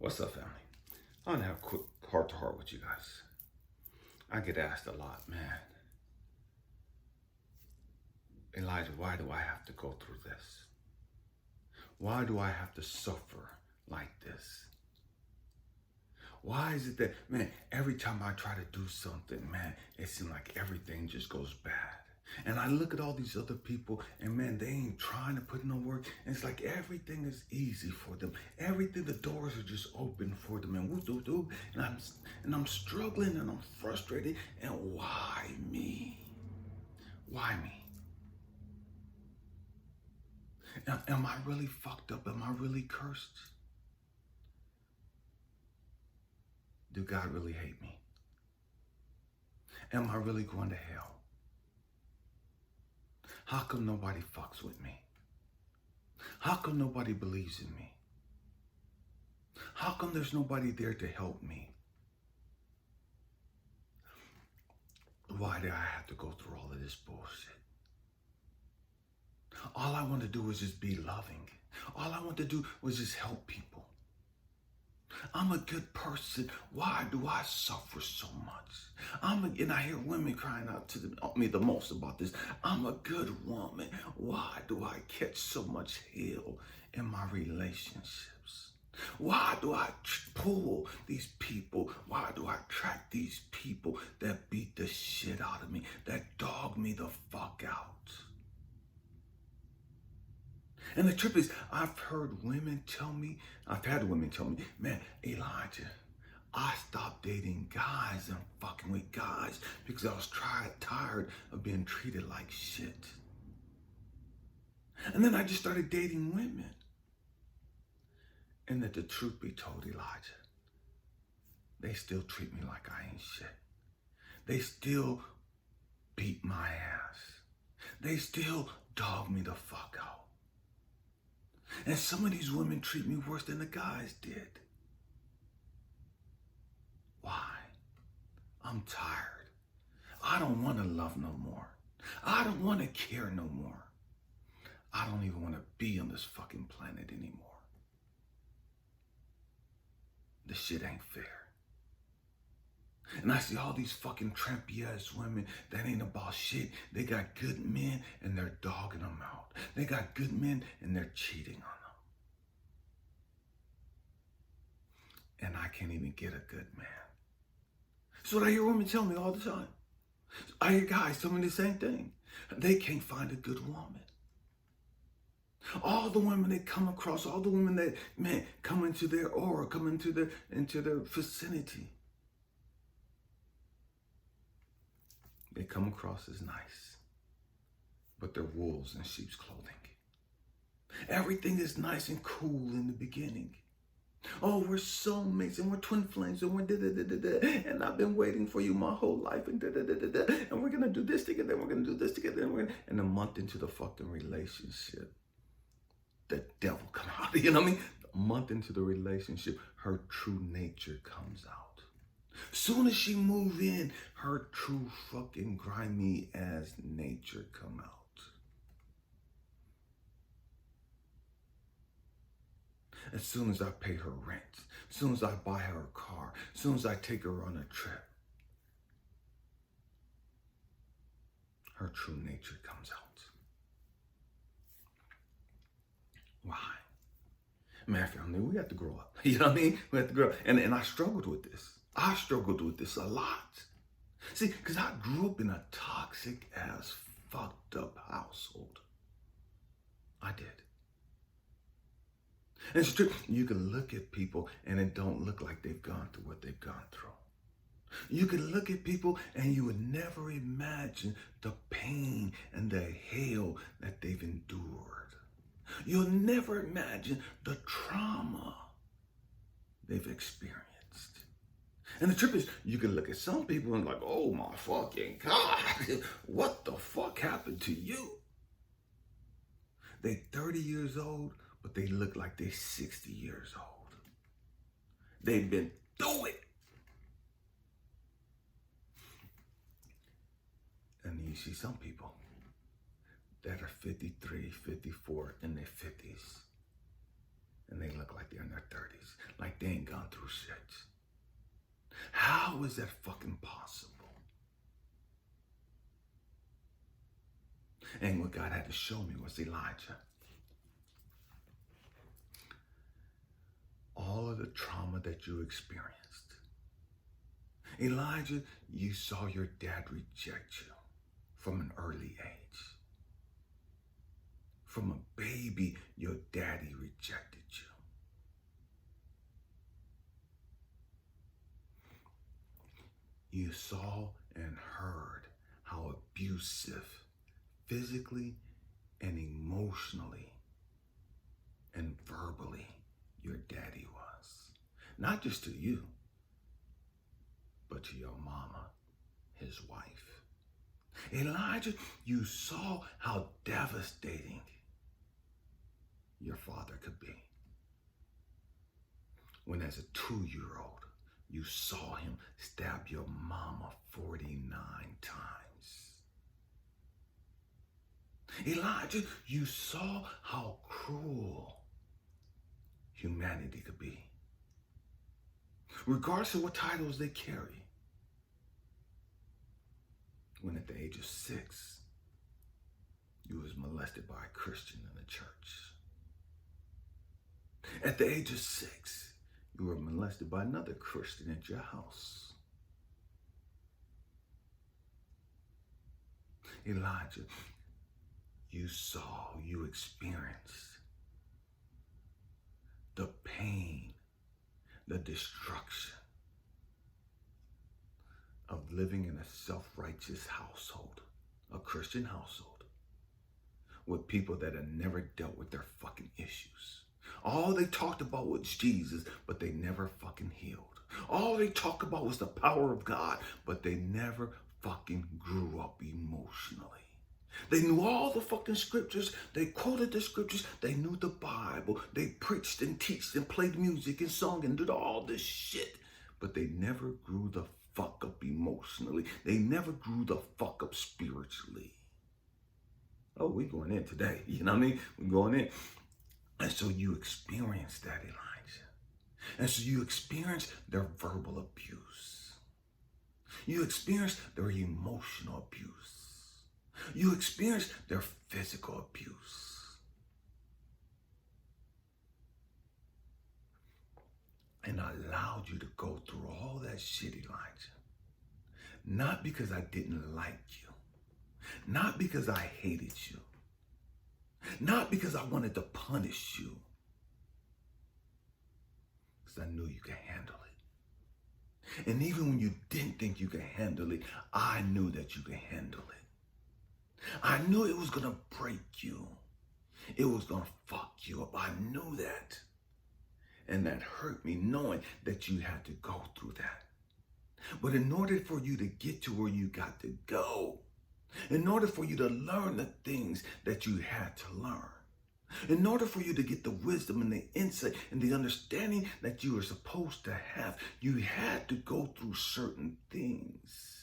What's up, family? I want to have a quick heart-to-heart with you guys. I get asked a lot, man, Elijah, why do I have to go through this? Why do I have to suffer like this? Why is it that, man, every time I try to do something, man, it seems like everything just goes bad. And I look at all these other people and, man, they ain't trying to put no work. And it's like everything is easy for them. Everything, the doors are just open for them. And woo-doo-doo. And I'm struggling and I'm frustrated. And why me? Why me? Am I really fucked up? Am I really cursed? Do God really hate me? Am I really going to hell? How come nobody fucks with me? How come nobody believes in me? How come there's nobody there to help me? Why do I have to go through all of this bullshit? All I want to do is just be loving. All I want to do was just help people. I'm a good person. Why do I suffer so much? And I hear women crying out to me the most about this. I'm a good woman. Why do I catch so much hell in my relationships? Why do I pull these people? Why do I attract these people that beat the shit out of me, that dog me the fuck out? And the trip is, I've had women tell me, man, Elijah, I stopped dating guys and fucking with guys because I was tired of being treated like shit. And then I just started dating women. And that the truth be told, Elijah, they still treat me like I ain't shit. They still beat my ass. They still dog me the fuck out. And some of these women treat me worse than the guys did. Why? I'm tired. I don't want to love no more. I don't want to care no more. I don't even want to be on this fucking planet anymore. This shit ain't fair. And I see all these fucking trampy ass women that ain't about shit. They got good men and they're dogging them out. They got good men and they're cheating on them. And I can't even get a good man. That's what I hear women tell me all the time. I hear guys tell me the same thing. They can't find a good woman. All the women they come across, all the women that, man, come into their aura, come into their vicinity, they come across as nice, but they're wolves in sheep's clothing. Everything is nice and cool in the beginning. Oh, we're soulmates and we're twin flames and we're da-da-da-da-da. And I've been waiting for you my whole life and da-da-da-da-da. And we're going to do this together and we're going to do this together. And a month into the fucking relationship, the devil come out. You know what I mean? A month into the relationship, her true nature comes out. Soon as she move in, her true fucking grimy ass nature come out. As soon as I pay her rent, as soon as I buy her a car, as soon as I take her on a trip, her true nature comes out. Why? Man, family, we have to grow up. You know what I mean? We have to grow up. And I struggled with this. I struggled with this a lot. See, because I grew up in a toxic ass, fucked up household. I did. And it's true. You can look at people and it don't look like they've gone through what they've gone through. You can look at people and you would never imagine the pain and the hell that they've endured. You'll never imagine the trauma they've experienced. And the trip is, you can look at some people and like, oh my fucking God, what the fuck happened to you? They 30 years old, but they look like they're 60 years old. They've been through it. And you see some people that are 53, 54 in their 50s. and they look like they're in their 30s, like they ain't gone through shit. How is that fucking possible? And what God had to show me was Elijah. All of the trauma that you experienced. Elijah, you saw your dad reject you from an early age. From a baby, your daddy rejected you. You saw and heard how abusive, physically and emotionally and verbally, your daddy was. Not just to you, but to your mama, his wife. Elijah, you saw how devastating your father could be. When as a 2-year-old, you saw him stab your mama 49 times. Elijah, you saw how cruel humanity could be. Regardless of what titles they carry. When at the age of 6, you was molested by a Christian in the church. At the age of 6, you were molested by another Christian at your house. Elijah, you saw, you experienced the pain, the destruction of living in a self-righteous household, a Christian household, with people that had never dealt with their fucking issues. All they talked about was Jesus, but they never fucking healed. All they talked about was the power of God, but they never fucking grew up emotionally. They knew all the fucking scriptures. They quoted the scriptures. They knew the Bible. They preached and taught and played music and sung and did all this shit, but they never grew the fuck up emotionally. They never grew the fuck up spiritually. Oh, we going in today. You know what I mean? We're going in. And so you experience that, Elijah. And so you experience their verbal abuse. You experience their emotional abuse. You experience their physical abuse. And I allowed you to go through all that shit, Elijah. Not because I didn't like you. Not because I hated you. Not because I wanted to punish you. Because I knew you could handle it. And even when you didn't think you could handle it, I knew that you could handle it. I knew it was going to break you. It was going to fuck you up. I knew that. And that hurt me knowing that you had to go through that. But in order for you to get to where you got to go, in order for you to learn the things that you had to learn, in order for you to get the wisdom and the insight and the understanding that you were supposed to have, you had to go through certain things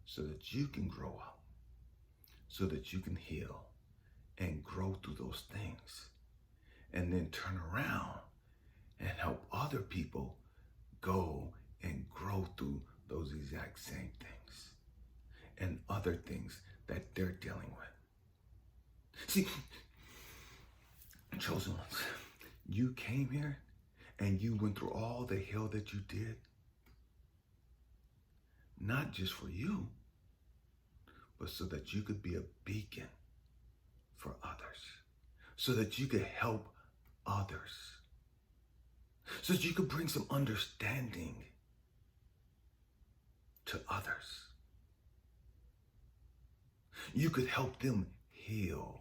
so that you can grow up, so that you can heal and grow through those things, and then turn around and help other people go and grow through those exact same things and other things that they're dealing with. See, chosen ones, you came here and you went through all the hell that you did, not just for you, but so that you could be a beacon for others, so that you could help others, so that you could bring some understanding to others. You could help them heal.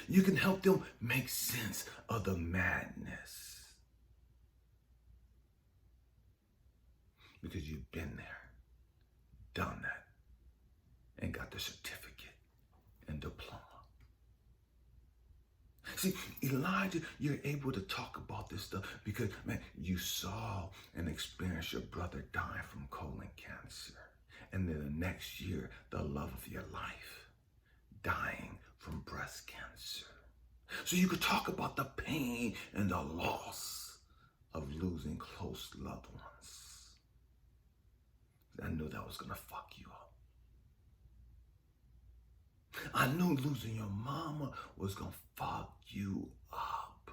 You can help them make sense of the madness. Because you've been there, done that, and got the certificate and diploma. See, Elijah, you're able to talk about this stuff because, man, you saw and experienced your brother dying from colon cancer. And then the next year, the love of your life dying from breast cancer. So you could talk about the pain and the loss of losing close loved ones. I knew that was going to fuck you up. I knew losing your mama was going to fuck you up.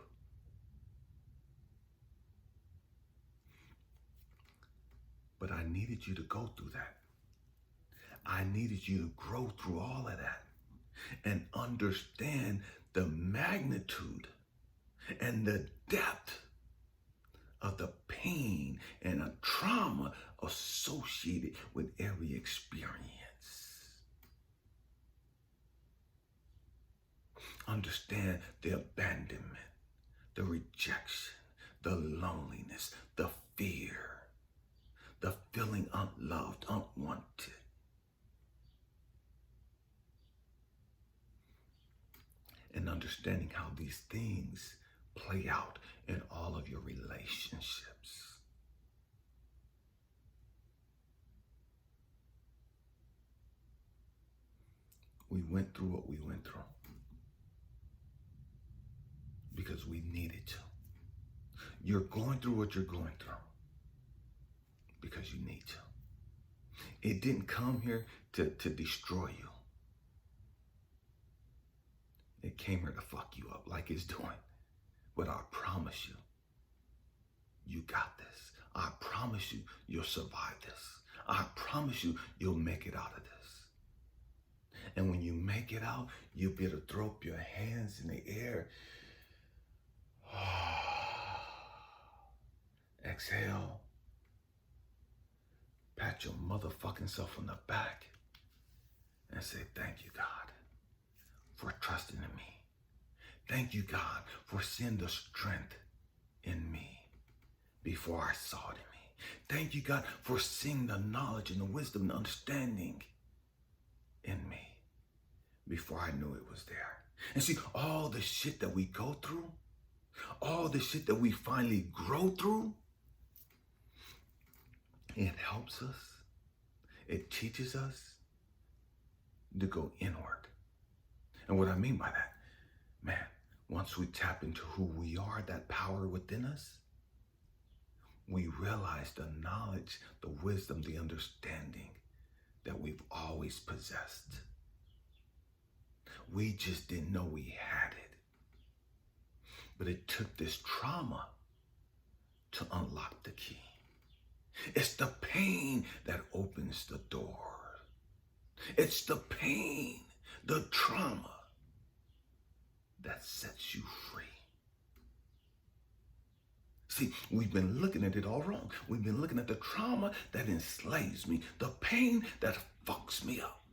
But I needed you to go through that. I needed you to grow through all of that and understand the magnitude and the depth of the pain and the trauma associated with every experience. Understand the abandonment, the rejection, the loneliness, the fear, the feeling unloved, unwanted. And understanding how these things play out in all of your relationships. We went through what we went through because we needed to. You're going through what you're going through because you need to. It didn't come here to destroy you. It came here to fuck you up like it's doing. But I promise you, you got this. I promise you, you'll survive this. I promise you, you'll make it out of this. And when you make it out, you'll be able to throw up your hands in the air. Exhale. Pat your motherfucking self on the back and say, thank you, God, for trusting in me. Thank you, God, for seeing the strength in me before I saw it in me. Thank you, God, for seeing the knowledge and the wisdom and understanding in me before I knew it was there. And see, all the shit that we go through, all the shit that we finally grow through, it helps us. It teaches us to go inward. And what I mean by that, man, once we tap into who we are, that power within us, we realize the knowledge, the wisdom, the understanding that we've always possessed. We just didn't know we had it. But it took this trauma to unlock the key. It's the pain that opens the door. It's the pain, the trauma that sets you free. See, we've been looking at it all wrong. We've been looking at the trauma that enslaves me, the pain that fucks me up,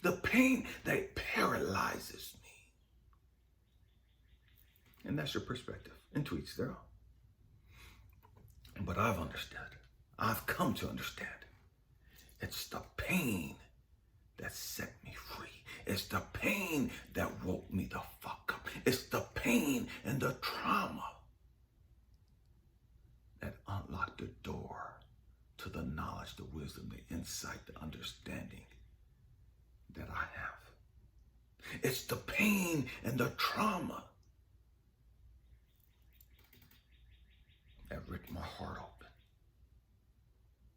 the pain that paralyzes me. And that's your perspective, and to each their own. But I've understood, I've come to understand, it's the pain that set me free. It's the pain that woke me the fuck up. It's the pain and the trauma that unlocked the door to the knowledge, the wisdom, the insight, the understanding that I have. It's the pain and the trauma that ripped my heart open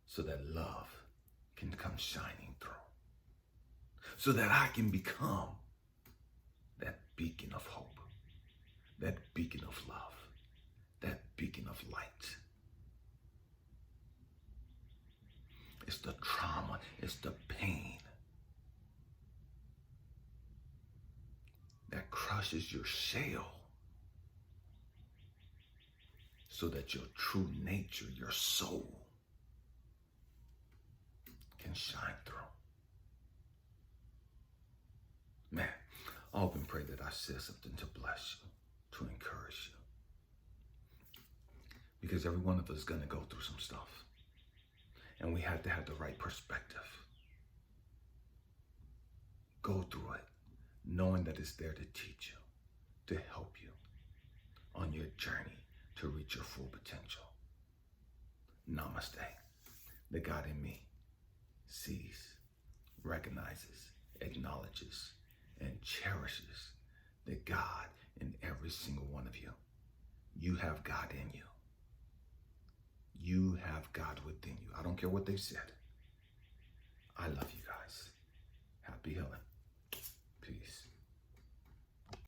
so that love can come shining through, so that I can become that beacon of hope, that beacon of love, that beacon of light. It's the trauma, it's the pain that crushes your shell so that your true nature, your soul, can shine through. Man, I hope and pray that I said something to bless you, to encourage you. Because every one of us is going to go through some stuff. And we have to have the right perspective. Go through it, knowing that it's there to teach you, to help you on your journey to reach your full potential. Namaste. The God in me sees, recognizes, acknowledges, and cherishes the God in every single one of you. You have God in you. You have God within you. I don't care what they said. I love you guys.